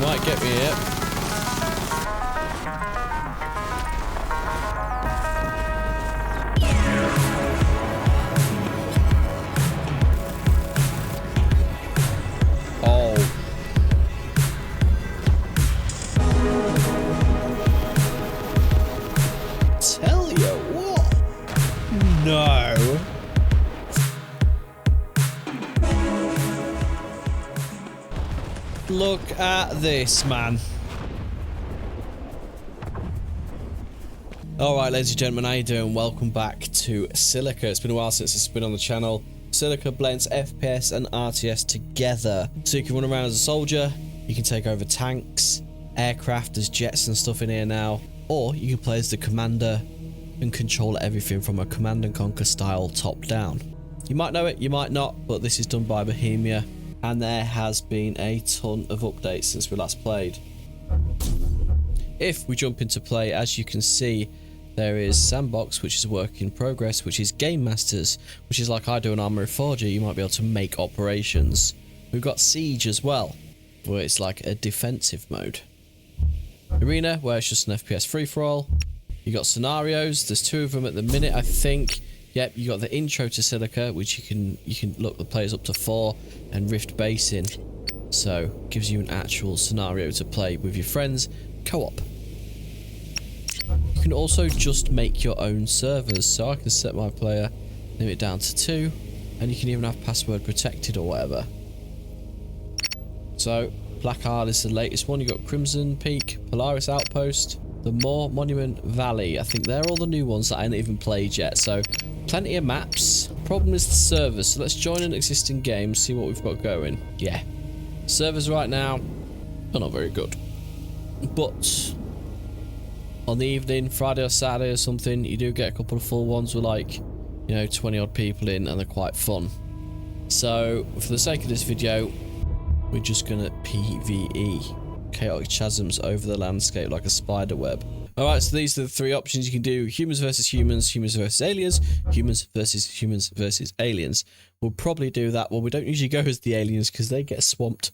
might get me here. No. Look at this, man. Alright, ladies and gentlemen, how you doing? Welcome back to Silica. It's been a while since it's been on the channel. Silica blends FPS and RTS together. So you can run around as a soldier, you can take over tanks, aircraft, there's jets and stuff in here now. Or you can play as the commander and control everything from a Command and Conquer style top down. You might know it, you might not, but this is done by Bohemia, and there has been a ton of updates since we last played. If we jump into play, as you can see, there is Sandbox, which is a work in progress, which is Game Masters, which is like I do in Armory Forger, you might be able to make operations. We've got Siege as well, where it's like a defensive mode. Arena, where it's just an FPS free-for-all. You got scenarios, there's 2 of them at the minute, I think. Yep, you got the intro to Silica, which you can look the players up to 4, and Rift Basin. So, gives you an actual scenario to play with your friends, co-op. You can also just make your own servers, so I can set my player limit down to 2, and you can even have password protected or whatever. So, Placard is the latest one. You got Crimson Peak, Polaris Outpost, the Moor, Monument Valley. I think they're all the new ones that I haven't even played yet. So, plenty of maps. Problem is the servers. So let's join an existing game, see what we've got going. Yeah. Servers right now are not very good. But on the evening, Friday or Saturday or something, you do get a couple of full ones with like, you know, 20 odd people in, and they're quite fun. So, for the sake of this video, we're just gonna PvE. Chaotic chasms over the landscape like a spider web. Alright, so these are the 3 options you can do. Humans versus humans, humans versus aliens, humans versus aliens. We'll probably do that. Well, we don't usually go as the aliens because they get swamped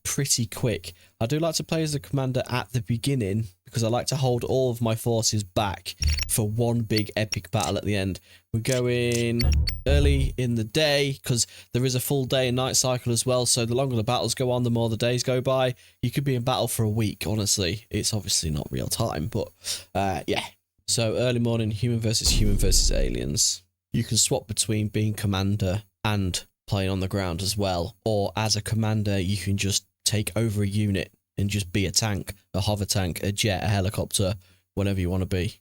pretty quick. I do like to play as the commander at the beginning because I like to hold all of my forces back for one big epic battle at the end. We're going early in the day because there is a full day and night cycle as well, so the longer the battles go on, the more the days go by. You could be in battle for a week, honestly. It's obviously not real time, but yeah. So early morning, human versus aliens. You can swap between being commander and playing on the ground as well, or as a commander you can just take over a unit and just be a tank, a hover tank, a jet, a helicopter, whatever you want to be.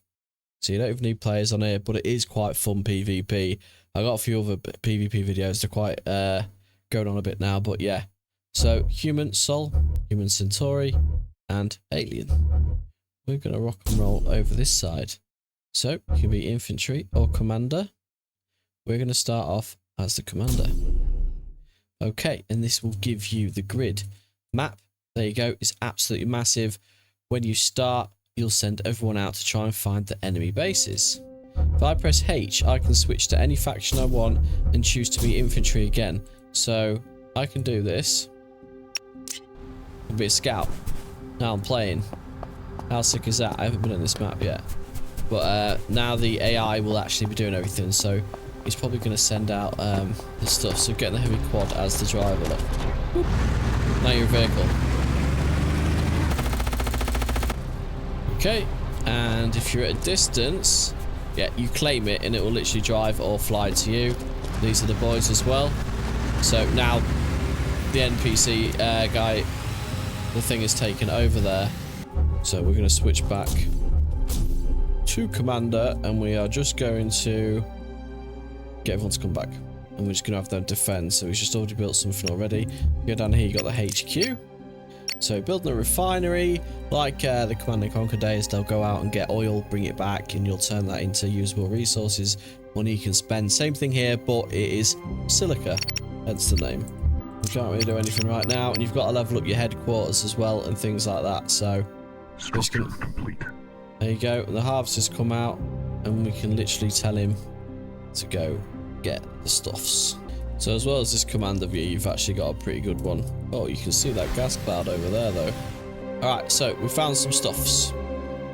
So you don't even need players on here, but it is quite fun PvP. I got a few other PvP videos, they're quite going on a bit now, but yeah. So human Sol, human Centauri, and alien. We're gonna rock and roll over this side. So you can be infantry or commander. We're gonna start off as the commander. Okay, and this will give you the grid map. There you go, it's absolutely massive. When you start, you'll send everyone out to try and find the enemy bases. If I press H, I can switch to any faction I want and choose to be infantry again. So I can do this and be a scout. Now I'm playing. How sick is that? I haven't been on this map yet. But now the AI will actually be doing everything, so he's probably going to send out the stuff. So getting the heavy quad as the driver. Look. Whoop. Now you're a vehicle. Okay, and if you're at a distance, yeah, you claim it and it will literally drive or fly to you. These are the boys as well. So now the NPC guy, the thing is taken over there. So we're going to switch back to commander, and we are just going to get everyone to come back, and we're just going to have them defend. So we've just already built something already. Go down here, you got the HQ. So building a refinery, like the Command and Conquer days, they'll go out and get oil, bring it back, and you'll turn that into usable resources, money you can spend. Same thing here, but it is Silica, hence the name. You can't really do anything right now, and you've got to level up your headquarters as well and things like that. So structure complete. There you go, the harvester's come out, and we can literally tell him to go get the stuffs. So as well as this commander view, you've actually got a pretty good one. Oh, you can see that gas cloud over there though. Alright, so we found some stuffs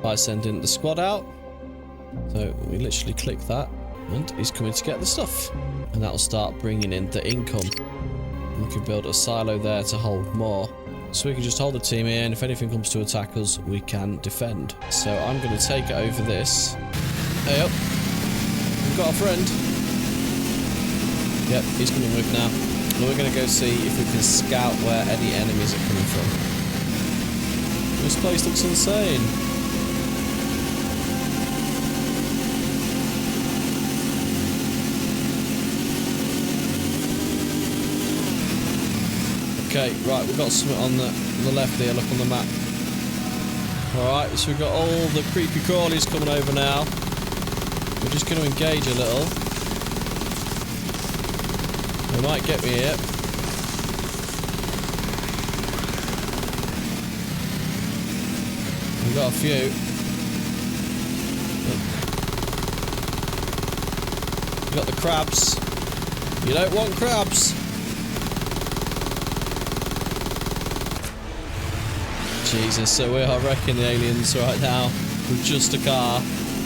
by sending the squad out. So we literally click that and he's coming to get the stuff. And that'll start bringing in the income. We can build a silo there to hold more. So we can just hold the team here, and if anything comes to attack us, we can defend. So I'm going to take it over this. Hey up. We've got a friend. Yep, he's going to move now. And we're going to go see if we can scout where any enemies are coming from. This place looks insane. Okay, right, we've got something on the left here, look on the map. Alright, so we've got all the creepy crawlies coming over now. We're just going to engage a little. They might get me here. We've got a few. We've got the crabs. You don't want crabs. Jesus, so we are wrecking the aliens right now with just a car.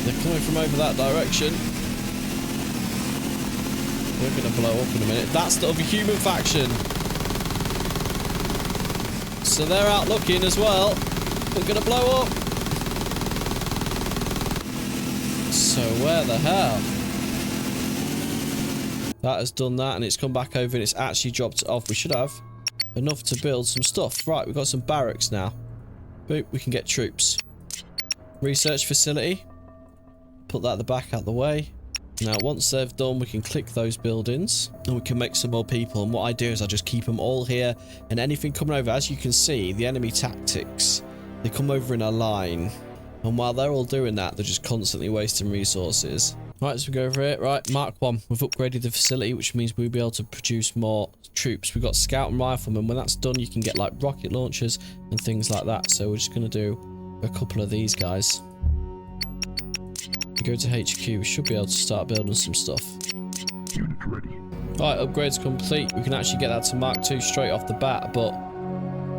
They're coming from over that direction. We're going to blow up in a minute. That's the other human faction. So they're out looking as well. We're going to blow up. So where the hell? That has done that and it's come back over and it's actually dropped it off. We should have enough to build some stuff. Right, we've got some barracks now. Boop, we can get troops. Research facility. Put that at the back out the way. Now, once they've done, we can click those buildings and we can make some more people. And what I do is I just keep them all here and anything coming over. As you can see, the enemy tactics, they come over in a line. And while they're all doing that, they're just constantly wasting resources. Right, so we go over here. Right, Mark 1. We've upgraded the facility, which means we'll be able to produce more troops. We've got scout and riflemen. When that's done, you can get like rocket launchers and things like that. So we're just going to do a couple of these guys. Go to HQ. We should be able to start building some stuff. Unit ready. Right, upgrades complete. We can actually get that to Mark 2 straight off the bat, but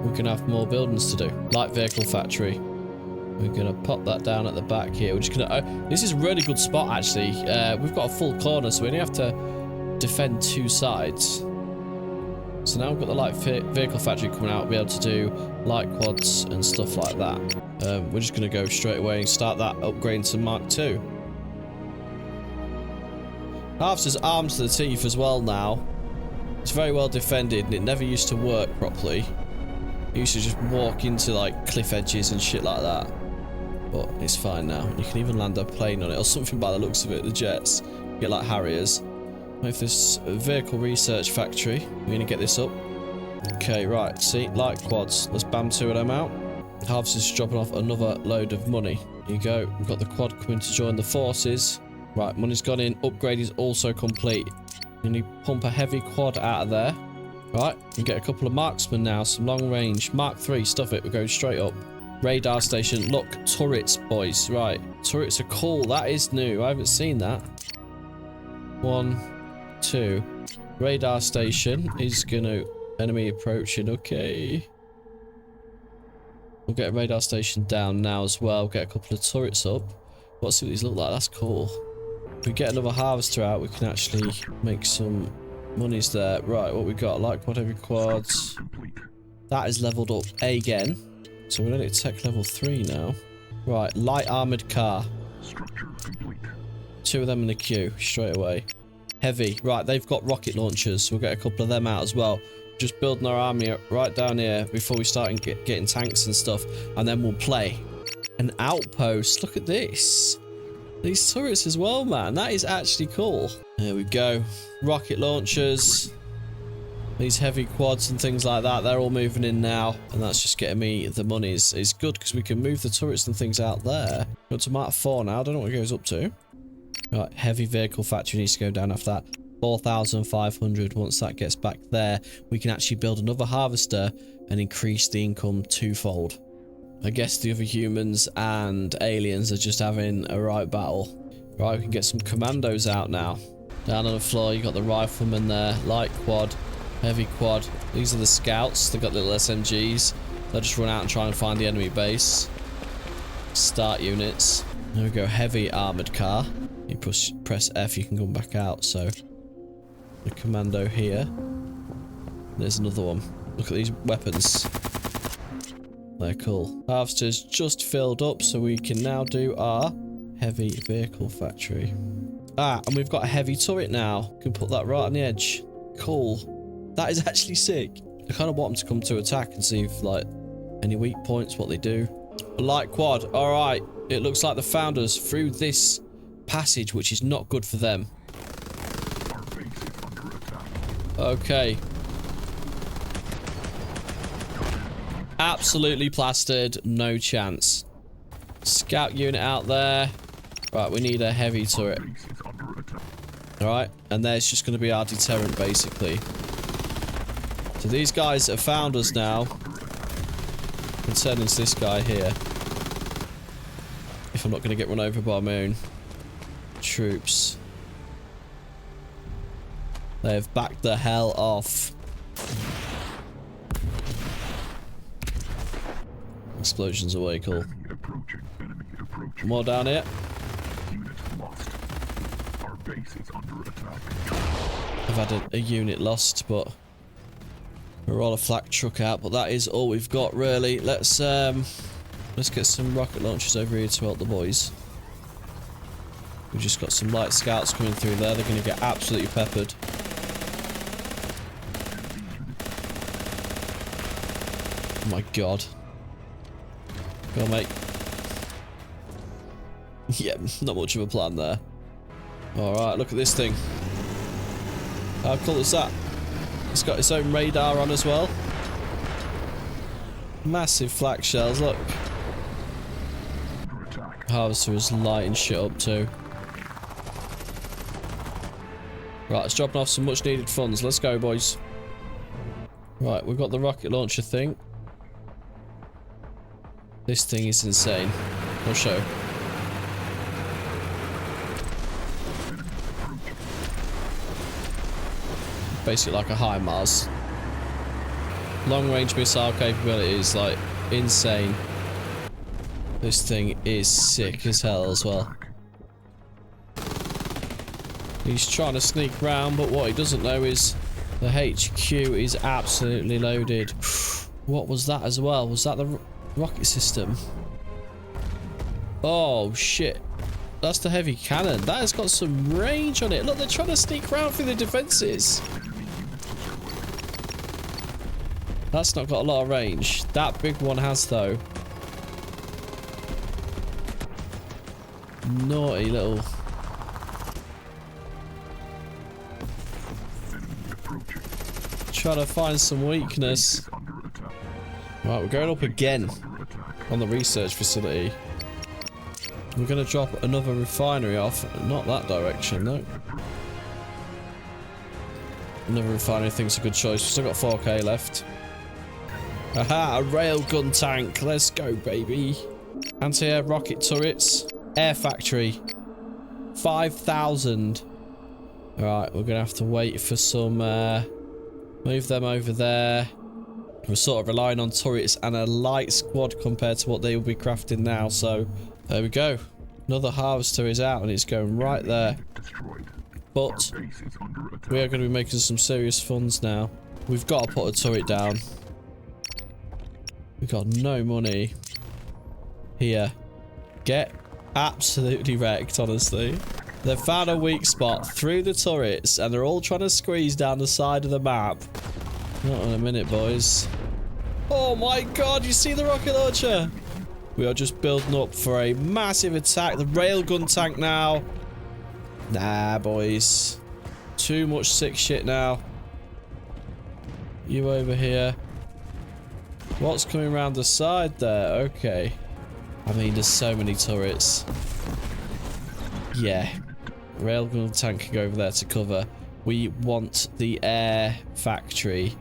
we can have more buildings to do. Light vehicle factory. We're going to pop that down at the back here. We're just going to... this is a really good spot, actually. We've got a full corner, so we only have to defend two sides. So now we've got the light vehicle factory coming out. We'll be able to do light quads and stuff like that. We're just going to go straight away and start that upgrading to Mark 2. Harvester's armed to the teeth as well now. It's very well defended and it never used to work properly. It used to just walk into like cliff edges and shit like that. But it's fine now. You can even land a plane on it or something by the looks of it, the jets. Get like Harriers. With this vehicle research factory, we're going to get this up. Okay, right, see, light quads. Let's bam two of them out. Harvester's dropping off another load of money. Here you go. We've got the quad coming to join the forces. Right, money's gone in. Upgrade is also complete. You need to pump a heavy quad out of there. Right, we get a couple of marksmen now. Some long range. Mark 3, stuff it. We're going straight up. Radar station. Look, turrets, boys. Right, turrets are cool. That is new. I haven't seen that. 1, 2. Radar station is gonna... Enemy approaching. Okay. We'll get a radar station down now as well. Get a couple of turrets up. Let's see what these look like. That's cool. If we get another harvester out, we can actually make some monies there. Right, what we got? Light quad, heavy quads. That is leveled up again. So we're only at tech level 3 now. Right, light armored car. Structure complete. 2 of them in the queue straight away. Heavy. Right, they've got rocket launchers. So we'll get a couple of them out as well. Just building our army right down here before we start getting tanks and stuff. And then we'll play. An outpost. Look at this. These turrets as well, man. That is actually cool. There we go. Rocket launchers. These heavy quads and things like that. They're all moving in now. And that's just getting me the money. It's good because we can move the turrets and things out there. Got to Mark 4 now. I don't know what it goes up to. Right, heavy vehicle factory needs to go down after that. 4,500. Once that gets back there, we can actually build another harvester and increase the income twofold. I guess the other humans and aliens are just having a right battle. Right, we can get some commandos out now. Down on the floor, you got the riflemen there. Light quad, heavy quad. These are the scouts. They've got little SMGs. They'll just run out and try and find the enemy base. Start units. There we go. Heavy armored car. You press F, you can come back out. So the commando here. There's another one. Look at these weapons. They're cool. Harvester's just filled up, so we can now do our heavy vehicle factory. Ah, and we've got a heavy turret now. Can put that right on the edge. Cool. That is actually sick. I kind of want them to come to attack and see if, like, any weak points, what they do. Light quad. All right. It looks like the founders through this passage, which is not good for them. Our base is under attack. Okay. Absolutely plastered. No chance. Scout unit out there. Right, we need a heavy turret. Base is under attack. Alright, and there's just going to be our deterrent, basically. So these guys have found us now. Concerning this guy here. If I'm not going to get run over by my own troops. They have backed the hell off. Explosions away, cool. Enemy approaching. Enemy approaching. More down here. Unit lost. Our base is under attack. I've had a unit lost, but we're all a flak truck out. But that is all we've got, really. Let's get some rocket launchers over here to help the boys. We've just got some light scouts coming through there. They're going to get absolutely peppered. Oh my god. Go on, mate. Yeah, not much of a plan there. Alright, look at this thing. How cool is that? It's got its own radar on as well. Massive flak shells, look. Harvester is lighting shit up too. Right, it's dropping off some much needed funds. Let's go, boys. Right, we've got the rocket launcher thing. This thing is insane. I'll show. Basically like a HIMARS. Long range missile capability is like insane. This thing is sick as hell as well. He's trying to sneak round, but what he doesn't know is the HQ is absolutely loaded. What was that as well? Was that the rocket system? Oh shit. That's the heavy cannon. That has got some range on it. Look, they're trying to sneak round through the defenses. That's not got a lot of range. That big one has, though. Naughty little... Trying to find some weakness. Right, we're going up again on the research facility. We're going to drop another refinery off. Not that direction, no. Another refinery thinks a good choice. We've still got 4k left. Aha, a railgun tank. Let's go, baby. Anti-air rocket turrets. Air factory. 5,000. Alright, we're going to have to wait for some... move them over there. We're sort of relying on turrets and a light squad compared to what they will be crafting now. So, there we go. Another harvester is out and it's going right there. But we are going to be making some serious funds now. We've got to put a turret down. We've got no money. Here. Get absolutely wrecked, honestly. They've found a weak spot through the turrets and they're all trying to squeeze down the side of the map. Not in a minute, boys. Oh my god, you see the rocket launcher? We are just building up for a massive attack. The railgun tank now. Nah, boys. Too much sick shit now. You over here. What's coming around the side there? Okay. I mean, there's so many turrets. Yeah. Railgun tank can go over there to cover. We want the air factory.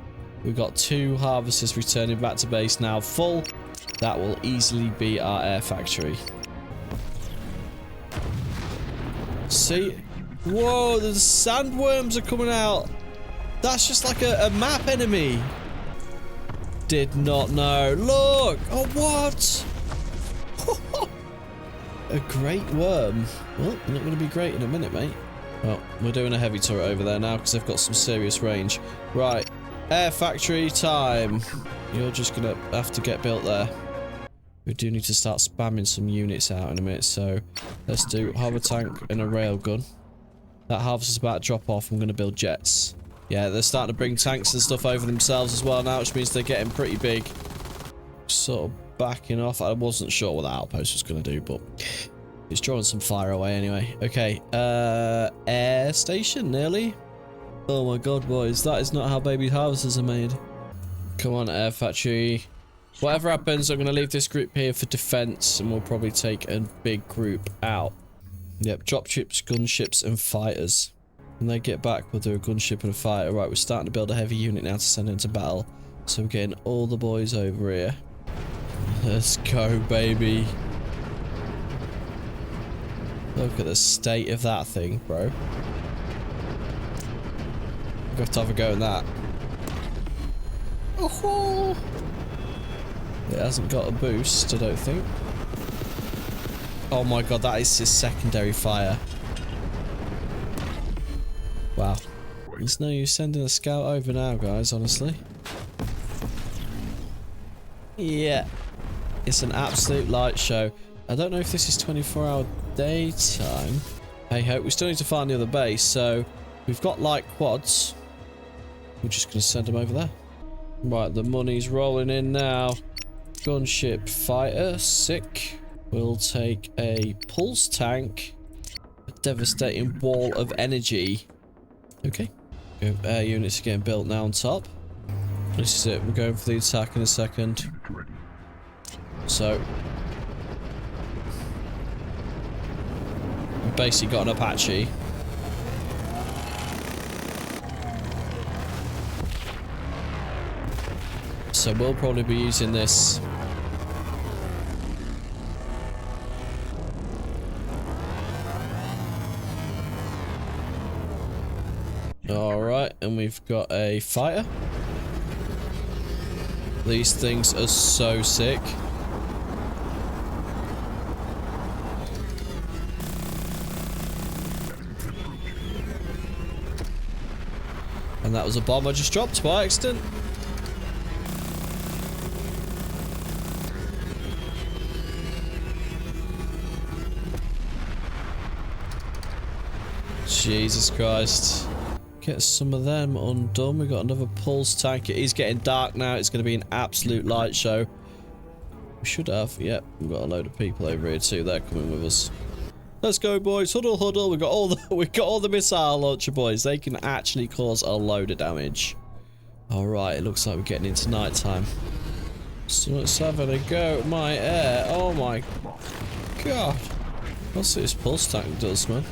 We've got 2 harvesters returning back to base now full. That will easily be our air factory. See? Whoa, the sandworms are coming out. That's just like a map enemy. did not know. Look! Oh, what? A great worm. Well, not going to be great in a minute, mate. Well, we're doing a heavy turret over there now because they've got some serious range. Right. Air factory time. You're just going to have to get built there. We do need to start spamming some units out in a minute, so let's do hover tank and a railgun. That harvest is about to drop off. I'm going to build jets. Yeah, they're starting to bring tanks and stuff over themselves as well now, which means they're getting pretty big. Sort of backing off. I wasn't sure what that outpost was going to do, but it's drawing some fire away anyway. Okay, air station, nearly. Oh my god, boys, that is not how baby harvesters are made. Come on, air factory. Whatever happens, I'm going to leave this group here for defense, and we'll probably take a big group out. Yep, dropships, gunships, and fighters. When they get back, we'll do a gunship and a fighter. Right, we're starting to build a heavy unit now to send into battle. So we're getting all the boys over here. Let's go, baby. Look at the state of that thing, bro. We've got to have a go at that. Oh, it hasn't got a boost, I don't think. Oh my god, that is his secondary fire. Wow. There's no use sending a scout over now, guys, honestly. Yeah. It's an absolute light show. I don't know if this is 24-hour daytime. Hey ho, we still need to find the other base, so we've got light quads. We're just going to send them over there. Right, the money's rolling in now. Gunship fighter, sick. We'll take a pulse tank. A devastating wall of energy. Okay. Air units are getting built now on top. This is it. We're going for the attack in a second. So, we've basically got an Apache. So we'll probably be using this. Alright, and we've got a fighter. These things are so sick. And that was a bomb I just dropped by accident. Jesus Christ. Get some of them undone. We've got another pulse tank. It is getting dark now. It's going to be an absolute light show. We should have. Yep, we've got a load of people over here too. They're coming with us. Let's go, boys. Huddle, huddle. We've got all the missile launcher, boys. They can actually cause a load of damage. Alright, it looks like we're getting into night time. So let's have a go at my air. Oh my god. What's this pulse tank does, man?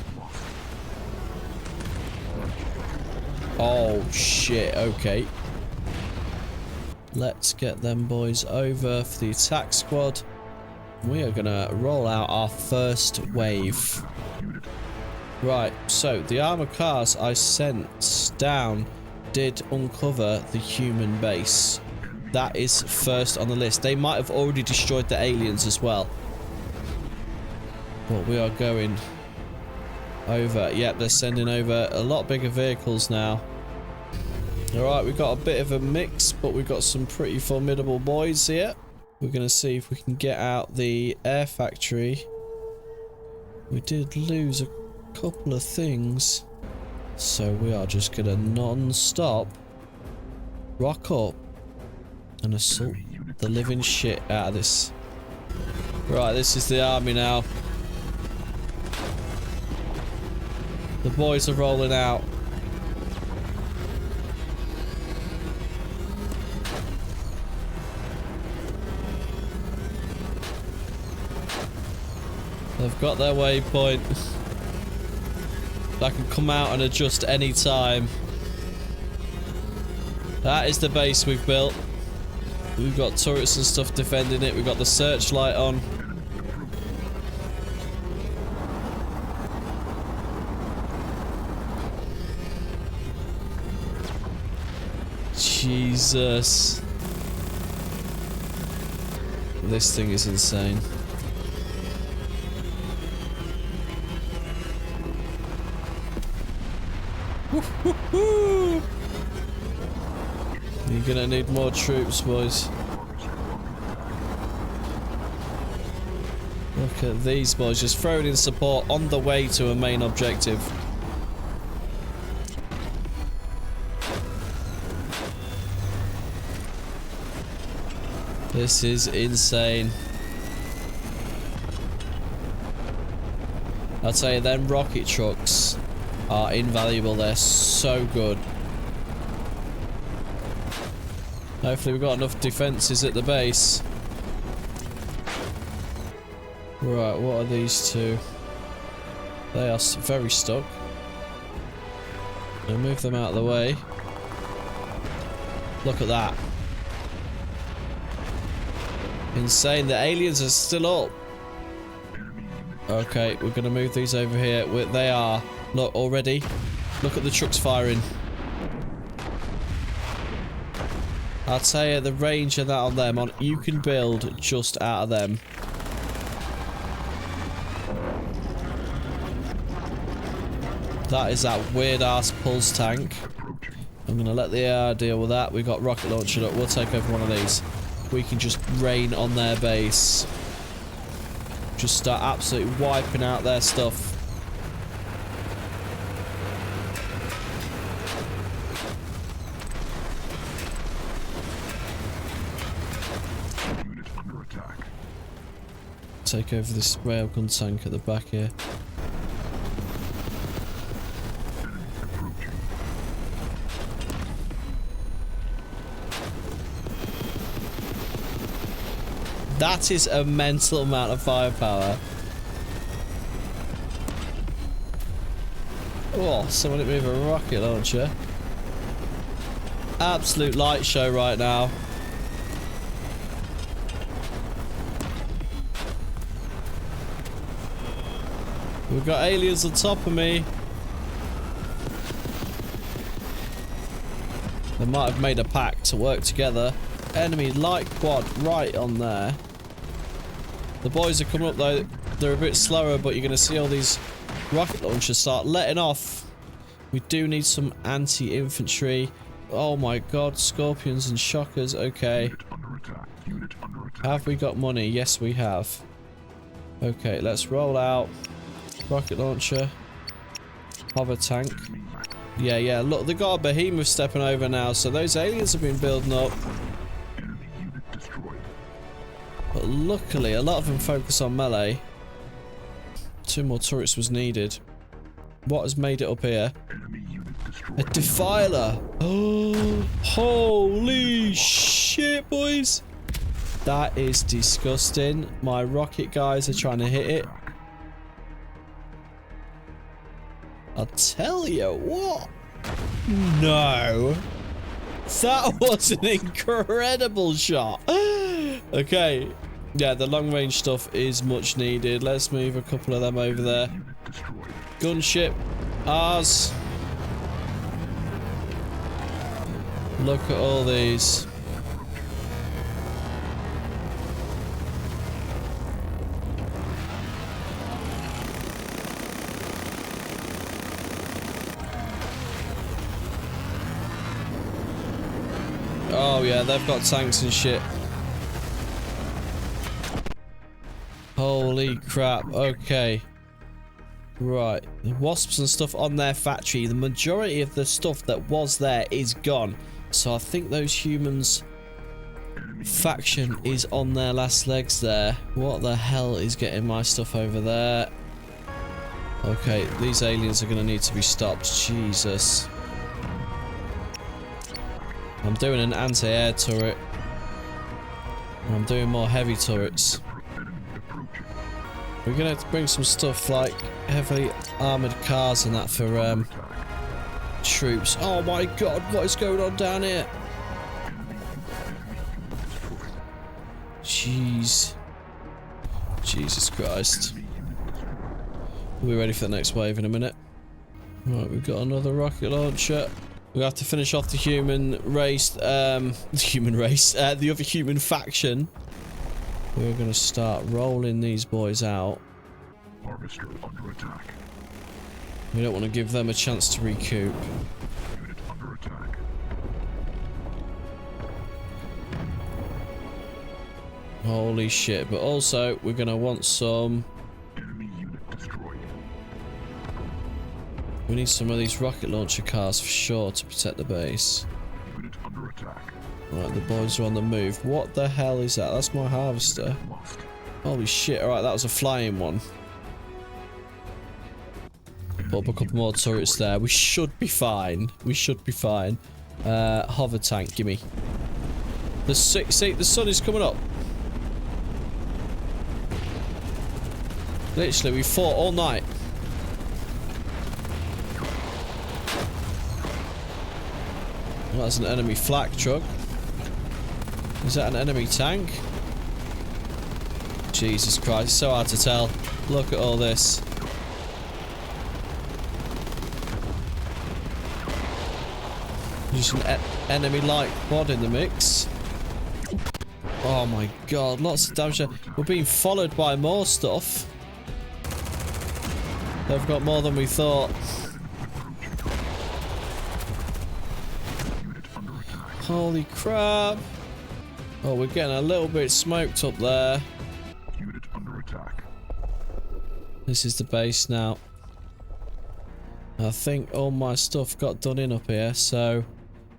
Oh shit, okay. Let's get them boys over for the attack squad. We are gonna roll out our first wave. Right, so the armored cars I sent down did uncover the human base. That is first on the list. They might have already destroyed the aliens as well. But we are going over. Yep, they're sending over a lot bigger vehicles now. Alright, we've got a bit of a mix, but we've got some pretty formidable boys here. We're going to see if we can get out the air factory. We did lose a couple of things. So we are just going to non-stop rock up and assault the living shit out of this. Right, this is the army now. The boys are rolling out. They've got their waypoint. That can come out and adjust any time. That is the base we've built. We've got turrets and stuff defending it. We've got the searchlight on. Jesus. This thing is insane. Woo-hoo-hoo! You're gonna need more troops, boys. Look at these boys just throwing in support on the way to a main objective. This is insane. I'll tell you, them rocket trucks are invaluable. They're so good. Hopefully we've got enough defences at the base. Right, what are these two? They are very stuck. I'll move them out of the way. Look at that. Insane, the aliens are still up. Okay, we're gonna move these over here. They are, look, already. Look at the trucks firing. I'll tell you, the range of that on them, you can build just out of them. That is that weird ass pulse tank. I'm gonna let the AR deal with that. We've got rocket launcher up. We'll take over one of these. We can just rain on their base. Just start absolutely wiping out their stuff. Unit under attack. Take over this railgun tank at the back here. Enemy approaching. That is a mental amount of firepower. Oh, someone hit me with a rocket launcher. Absolute light show right now. We've got aliens on top of me. They might have made a pact to work together. Enemy light quad right on there. The boys are coming up though. They're a bit slower, but you're going to see all these rocket launchers start letting off. We do need some anti-infantry. Oh my god, scorpions and shockers. Okay. Unit under attack. Unit under attack. Have we got money? Yes, we have. Okay, let's roll out. Rocket launcher. Hover tank. Yeah. Look, they got a behemoth stepping over now, so those aliens have been building up. Enemy unit destroyed. But luckily, a lot of them focus on melee. 2 more turrets was needed. What has made it up here? Enemy unit destroyed. A defiler. Oh, holy shit, boys. That is disgusting. My rocket guys are trying to hit it. I'll tell you what. No. That was an incredible shot. Okay. Yeah, the long range stuff is much needed. Let's move a couple of them over there. Gunship. Ours. Look at all these. Oh yeah, they've got tanks and shit. Holy crap, okay. Right, the wasps and stuff on their factory. The majority of the stuff that was there is gone. So I think those humans faction is on their last legs there. What the hell is getting my stuff over there? Okay, these aliens are going to need to be stopped. Jesus. I'm doing an anti-air turret. And I'm doing more heavy turrets. We're going to have to bring some stuff like heavily armoured cars and that for troops. Oh my god, what is going on down here? Jeez. Jesus Christ. We'll be ready for the next wave in a minute. Right, we've got another rocket launcher. We have to finish off the human race, the other human faction. We're going to start rolling these boys out. Harvester under attack. We don't want to give them a chance to recoup. Unit under attack. Holy shit. But also, we're going to want some... Enemy unit destroyed. We need some of these rocket launcher cars for sure to protect the base. Unit under attack. Right, the boys are on the move. What the hell is that? That's my harvester. Lost. Holy shit. Alright, that was a flying one. Put up a couple more turrets there. We should be fine. We should be fine. Hover tank, gimme. See, the sun is coming up. Literally, we fought all night. Well, that's an enemy flak truck. Is that an enemy tank? Jesus Christ, it's so hard to tell. Look at all this. Just an enemy-like quad in the mix. Oh my god, lots of damage. We're being followed by more stuff. They've got more than we thought. Holy crap. Oh, we're getting a little bit smoked up there. Unit under attack. This is the base now. I think all my stuff got done in up here, so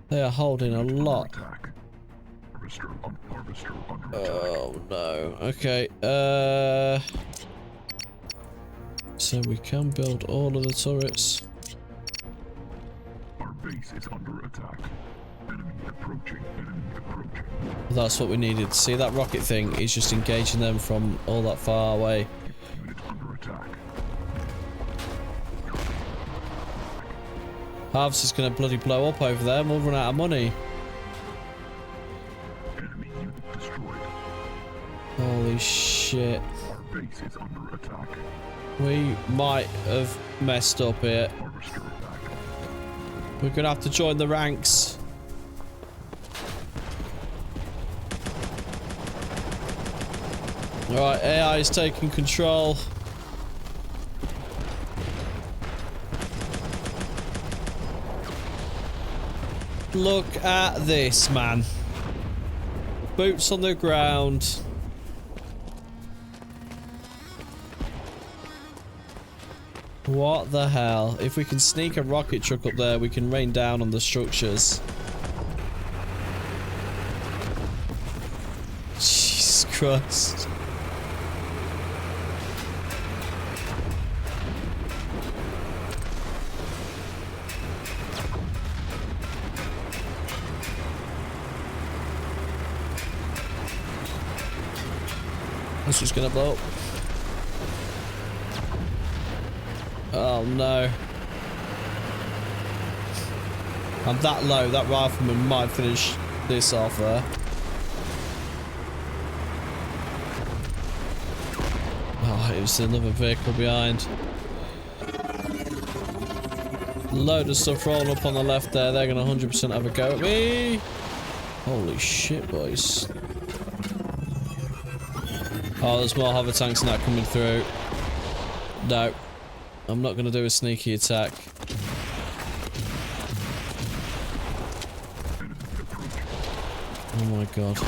they are holding a lot. Harvester under attack. Oh no. Okay. So we can build all of the turrets. Our base is under attack. Enemy approaching. Enemy approaching. That's what we needed. See, that rocket thing is just engaging them from all that far away. Unit under attack. Harvest is going to bloody blow up over there and we'll run out of money. Enemy unit destroyed. Holy shit. Our base is under attack. We might have messed up here. Harvester attack. We're going to have to join the ranks. Alright, AI is taking control. Look at this, man. Boots on the ground. What the hell? If we can sneak a rocket truck up there, we can rain down on the structures. Jesus Christ. This is gonna blow up. Oh no. I'm that low, that rifleman might finish this off there. Oh, it was another vehicle behind. Load of stuff rolling up on the left there. They're gonna 100% have a go at me. Holy shit, boys. Oh, there's more hover tanks now coming through. No. I'm not going to do a sneaky attack. Oh my god.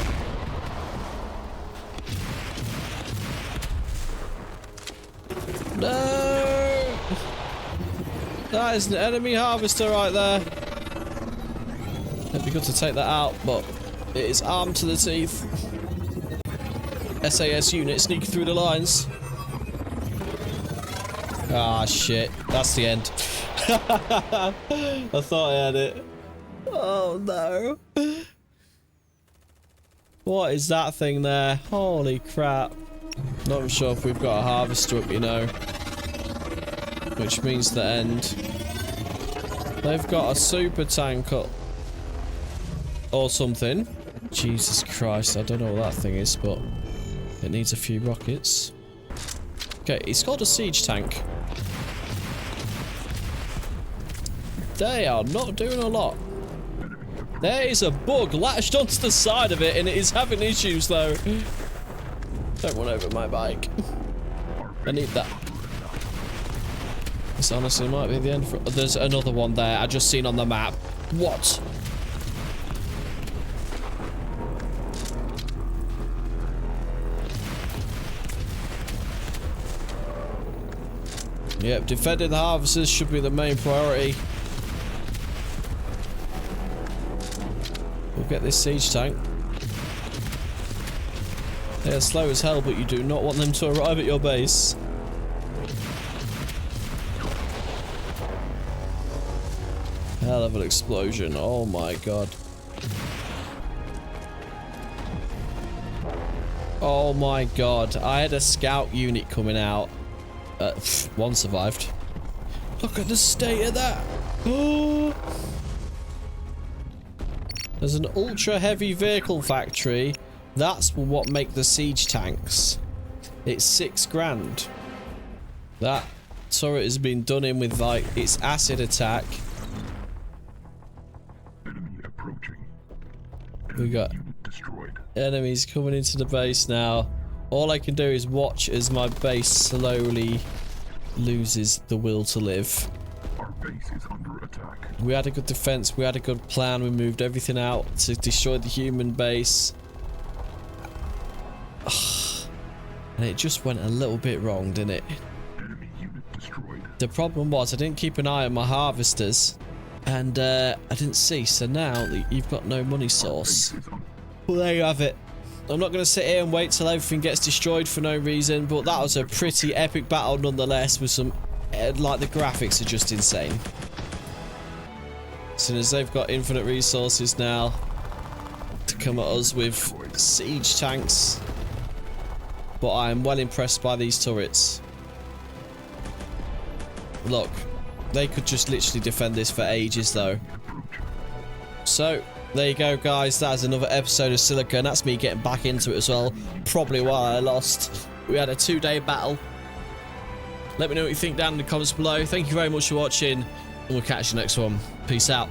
No! That is an enemy harvester right there. It'd be good to take that out, but it is armed to the teeth. SAS unit sneaking through the lines. Ah, shit. That's the end. I thought I had it. Oh, no. What is that thing there? Holy crap. Not sure if we've got a harvester up, you know. Which means the end. They've got a super tank up. Or something. Jesus Christ, I don't know what that thing is, but it needs a few rockets. Okay, it's called a siege tank. They are not doing a lot. There is a bug latched onto the side of it and it is having issues though. Don't run over my bike. I need that. This honestly might be the end. There's another one there. I just seen on the map. What? Yep, defending the harvesters should be the main priority. We'll get this siege tank. They are slow as hell, but you do not want them to arrive at your base. Hell of an explosion. Oh my god. Oh my god. I had a scout unit coming out. One survived. Look at the state of that. Oh. There's an ultra heavy vehicle factory. That's what make the siege tanks. It's 6 grand. That turret has been done in with like its acid attack. Enemy approaching. We got Destroyed. enemies coming into the base now. All I can do is watch as my base slowly loses the will to live. Our base is under attack. We had a good defense, we had a good plan, we moved everything out to destroy the human base. And it just went a little bit wrong, didn't it? Enemy unit destroyed. The problem was I didn't keep an eye on my harvesters. And I didn't see, so now you've got no money source. Well, there you have it. I'm not going to sit here and wait till everything gets destroyed for no reason, but that was a pretty epic battle nonetheless, with some, like, the graphics are just insane. As soon as they've got infinite resources now to come at us with siege tanks. But I am well impressed by these turrets. Look, they could just literally defend this for ages though. So, there you go guys, that is another episode of Silica, and that's me getting back into it as well. Probably while I lost. We had a 2-day battle. Let me know what you think down in the comments below. Thank you very much for watching, and we'll catch you next one. Peace out.